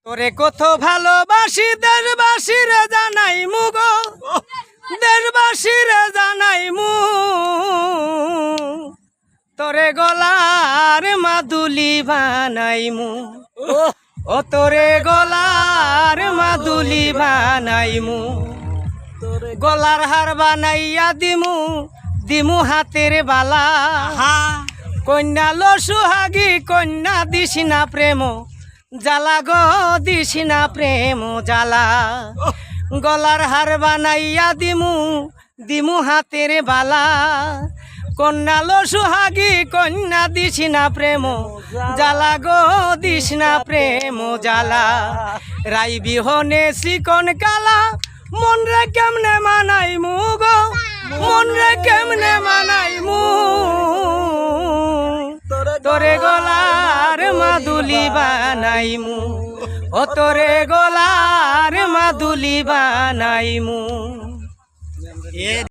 তোরে কত ভালোবাসি দেশবাসী রে জানাই মুগো, দেশবাসী রে জানাই মু, তোরে গলার মাদুলি বানাই মু, ও তোরে গলার মাদুলি বানাই মু, গলার হার বানাইয়া দিমু, দিমু হাতের বালা, কন্যা লো সুহাগী কন্যা দিস না প্রেম জ্বালা গো, দিস না প্রেম জ্বালা, গলার হার বানাইয়া দিমু, দিমু হাতের বালা, কন্যা লো সুহাগী কন্যা দিস না প্রেম জ্বালা গো, দিস না প্রেম জ্বালা, রাই বিহনে শ্রীকন কালা, মন রে কেমনে মানাই মু গো, মন রে কেমনে মানাই মু, তোরে গলার মাদুলি বানাই মু, ও তোরে গলার মাদুলি বানাই মু।